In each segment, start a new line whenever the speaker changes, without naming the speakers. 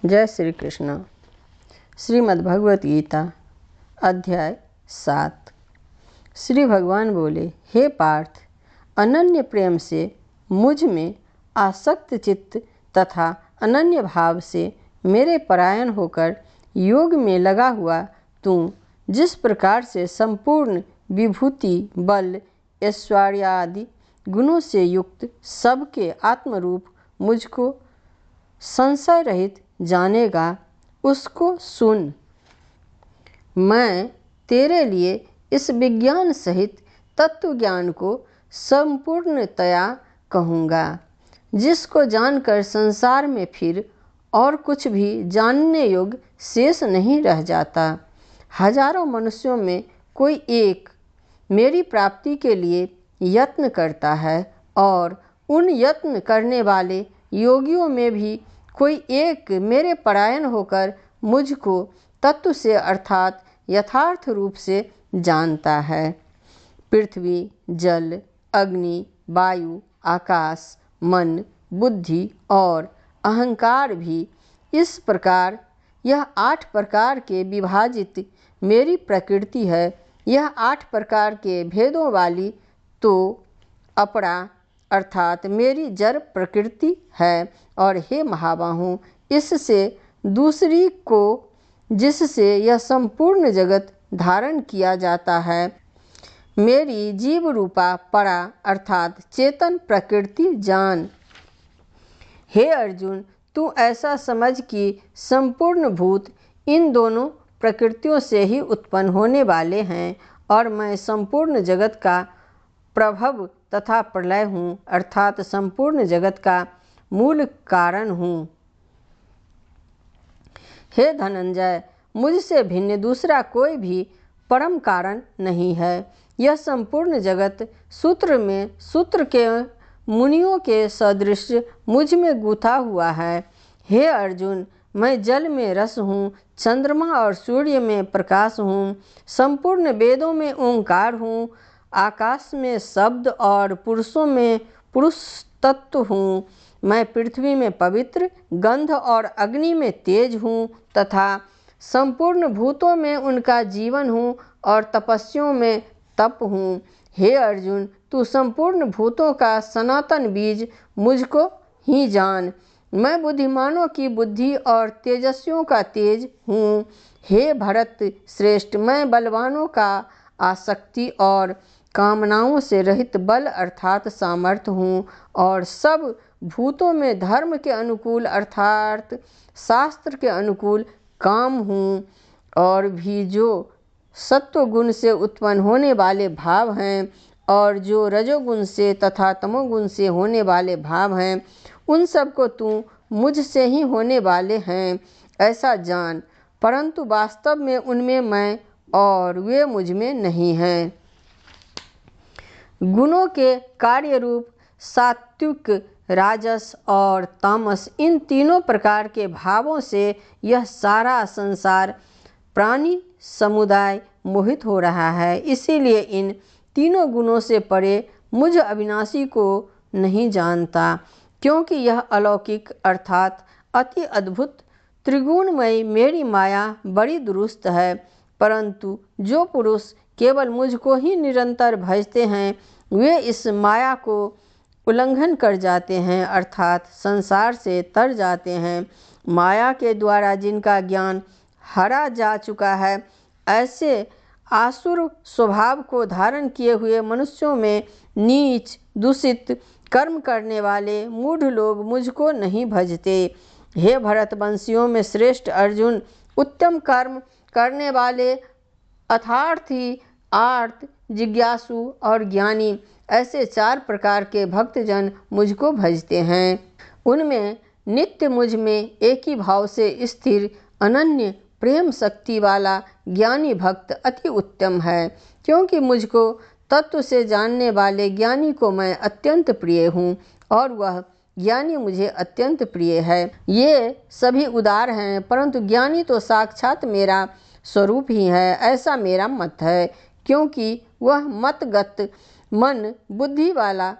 जय श्री कृष्ण। श्रीमद् भगवत गीता अध्याय 7। श्री भगवान बोले, हे पार्थ, अनन्य प्रेम से मुझ में आसक्त चित्त तथा अनन्य भाव से मेरे परायण होकर योग में लगा हुआ तू जिस प्रकार से संपूर्ण विभूति, बल, ऐश्वर्य आदि गुणों से युक्त सबके आत्मरूप मुझको संशय रहित जानेगा, उसको सुन। मैं तेरे लिए इस विज्ञान सहित तत्व ज्ञान को संपूर्णतया कहूँगा, जिसको जानकर संसार में फिर और कुछ भी जानने योग्य शेष नहीं रह जाता। हजारों मनुष्यों में कोई एक मेरी प्राप्ति के लिए यत्न करता है और उन यत्न करने वाले योगियों में भी कोई एक मेरे परायण होकर मुझको तत्व से अर्थात यथार्थ रूप से जानता है। पृथ्वी, जल, अग्नि, वायु, आकाश, मन, बुद्धि और अहंकार भी इस प्रकार यह 8 प्रकार के विभाजित मेरी प्रकृति है। यह 8 प्रकार के भेदों वाली तो अपरा अर्थात मेरी जड़ प्रकृति है। और हे महाबाहु, इससे दूसरी को जिससे यह संपूर्ण जगत धारण किया जाता है, मेरी जीव रूपा परा अर्थात चेतन प्रकृति जान। हे अर्जुन, तू ऐसा समझ कि संपूर्ण भूत इन दोनों प्रकृतियों से ही उत्पन्न होने वाले हैं और मैं संपूर्ण जगत का प्रभव तथा प्रलय हूँ, अर्थात संपूर्ण जगत का मूल कारण हूँ। हे धनंजय, मुझसे भिन्न दूसरा कोई भी परम कारण नहीं है। यह संपूर्ण जगत सूत्र में सूत्र के मुनियों के सदृश मुझ में गूथा हुआ है। हे अर्जुन, मैं जल में रस हूँ, चंद्रमा और सूर्य में प्रकाश हूँ, संपूर्ण वेदों में ओंकार हूँ, आकाश में शब्द और पुरुषों में पुरुष तत्व हूँ। मैं पृथ्वी में पवित्र, गंध और अग्नि में तेज हूँ तथा संपूर्ण भूतों में उनका जीवन हूँ और तपस्वियों में तप हूँ। हे अर्जुन, तू संपूर्ण भूतों का सनातन बीज मुझको ही जान। मैं बुद्धिमानों की बुद्धि और तेजस्वियों का तेज हूँ। हे भरत श्रेष्ठ, मैं बलवानों का आसक्ति और कामनाओं से रहित बल अर्थात सामर्थ्य हूँ और सब भूतों में धर्म के अनुकूल अर्थात शास्त्र के अनुकूल काम हूँ। और भी जो सत्व गुण से उत्पन्न होने वाले भाव हैं और जो रजोगुण से तथा तमोगुण से होने वाले भाव हैं, उन सब को तू मुझसे ही होने वाले हैं ऐसा जान, परंतु वास्तव में उनमें मैं और वे मुझ में नहीं हैं। गुणों के कार्य रूप सात्विक, राजस और तामस, इन तीनों प्रकार के भावों से यह सारा संसार प्राणी समुदाय मोहित हो रहा है। इसीलिए इन तीनों गुणों से परे मुझ अविनाशी को नहीं जानता, क्योंकि यह अलौकिक अर्थात अति अद्भुत त्रिगुणमयी मेरी माया बड़ी दुरुस्त है। परंतु जो पुरुष केवल मुझको ही निरंतर भजते हैं, वे इस माया को उल्लंघन कर जाते हैं अर्थात संसार से तर जाते हैं। माया के द्वारा जिनका ज्ञान हरा जा चुका है, ऐसे आसुर स्वभाव को धारण किए हुए मनुष्यों में नीच दूषित कर्म करने वाले मूढ़ लोग मुझको नहीं भजते। हे भरतवंशियों में श्रेष्ठ अर्जुन, उत्तम कर्म करने वाले अर्थार्थी, आर्त, जिज्ञासु और ज्ञानी, ऐसे 4 प्रकार के भक्तजन मुझको भजते हैं। उनमें नित्य मुझ में एक ही भाव से स्थिर अनन्य प्रेम शक्ति वाला ज्ञानी भक्त अति उत्तम है, क्योंकि मुझको तत्व से जानने वाले ज्ञानी को मैं अत्यंत प्रिय हूँ और वह ज्ञानी मुझे अत्यंत प्रिय है। ये सभी उदार हैं, परंतु ज्ञानी तो साक्षात मेरा स्वरूप ही है, ऐसा मेरा मत है, क्योंकि वह मतगत मन बुद्धि वाला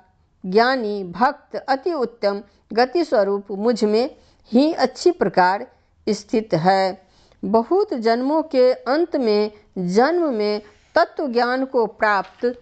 ज्ञानी भक्त अति उत्तम गति स्वरूप मुझ में ही अच्छी प्रकार स्थित है। बहुत जन्मों के अंत में जन्म में तत्व ज्ञान को प्राप्त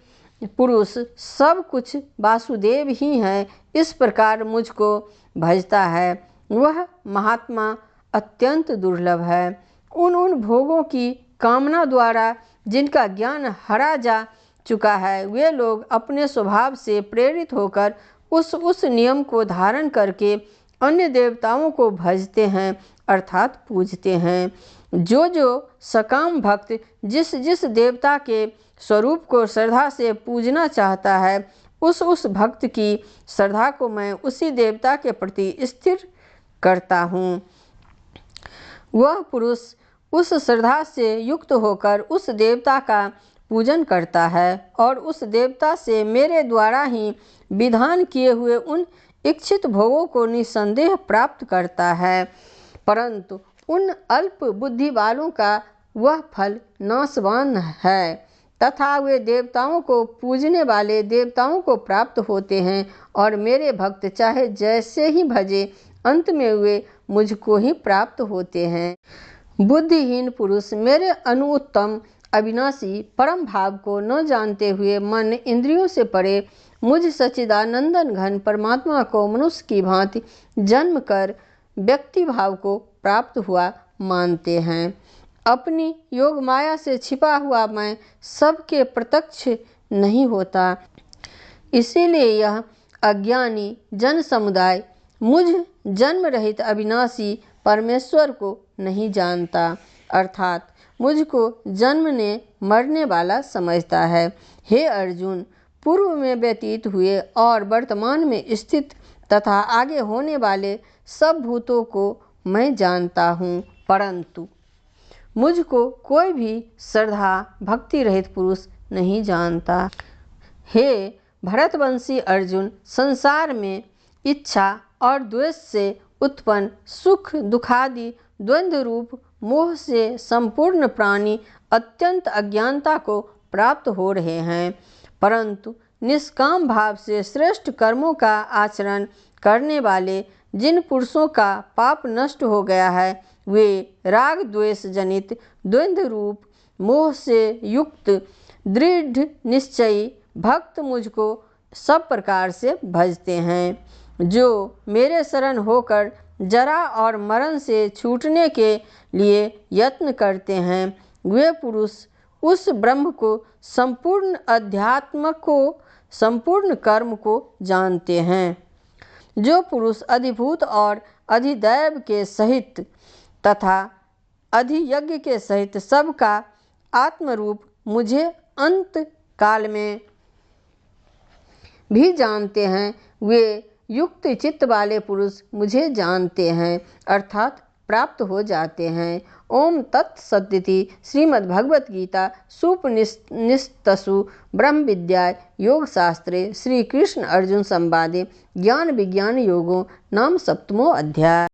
पुरुष सब कुछ वासुदेव ही है, इस प्रकार मुझको भजता है, वह महात्मा अत्यंत दुर्लभ है। उन भोगों की कामना द्वारा जिनका ज्ञान हरा जा चुका है, वे लोग अपने स्वभाव से प्रेरित होकर उस नियम को धारण करके अन्य देवताओं को भजते हैं अर्थात पूजते हैं। जो सकाम भक्त जिस देवता के स्वरूप को श्रद्धा से पूजना चाहता है, उस भक्त की श्रद्धा को मैं उसी देवता के प्रति स्थिर करता हूँ। वह पुरुष उस श्रद्धा से युक्त होकर उस देवता का पूजन करता है और उस देवता से मेरे द्वारा ही विधान किए हुए उन इच्छित भोगों को निसंदेह प्राप्त करता है। परंतु उन अल्प बुद्धि वालों का वह फल नाशवान है तथा वे देवताओं को पूजने वाले देवताओं को प्राप्त होते हैं और मेरे भक्त चाहे जैसे ही भजे अंत में वे मुझको ही प्राप्त होते हैं। बुद्धिहीन पुरुष मेरे अनुत्तम अविनाशी परम भाव को न जानते हुए मन इंद्रियों से परे मुझ सच्चिदानंदन घन परमात्मा को मनुष्य की भांति जन्म कर व्यक्ति भाव को प्राप्त हुआ मानते हैं। अपनी योग माया से छिपा हुआ मैं सबके प्रत्यक्ष नहीं होता, इसीलिए यह अज्ञानी जन समुदाय मुझ जन्म रहित अविनाशी परमेश्वर को नहीं जानता अर्थात मुझको जन्मने मरने वाला समझता है। हे अर्जुन, पूर्व में व्यतीत हुए और वर्तमान में स्थित तथा आगे होने वाले सब भूतों को मैं जानता हूँ, परंतु मुझको कोई भी श्रद्धा भक्ति रहित पुरुष नहीं जानता। हे भरतवंशी अर्जुन, संसार में इच्छा और द्वेष से उत्पन्न सुख दुखादि द्वंद्व रूप मोह से संपूर्ण प्राणी अत्यंत अज्ञानता को प्राप्त हो रहे हैं, परंतु निष्काम भाव से श्रेष्ठ कर्मों का आचरण करने वाले जिन पुरुषों का पाप नष्ट हो गया है, वे राग द्वेष जनित द्वंद्व रूप मोह से युक्त दृढ़ निश्चयी भक्त मुझको सब प्रकार से भजते हैं। जो मेरे शरण होकर जरा और मरण से छूटने के लिए यत्न करते हैं, वे पुरुष उस ब्रह्म को संपूर्ण अध्यात्म को संपूर्ण कर्म को जानते हैं। जो पुरुष अधिभूत और अधिदैव के सहित तथा अधियज्ञ के सहित सबका आत्मरूप मुझे अंत काल में भी जानते हैं, वे युक्त चित्त वाले पुरुष मुझे जानते हैं अर्थात प्राप्त हो जाते हैं। ओम तत्सदिति। श्रीमद्भगवत गीता सुपनिषत्सु ब्रह्म विद्या योग शास्त्रे श्री कृष्ण अर्जुन संवादे ज्ञान विज्ञान योगो नाम 7वां अध्याय।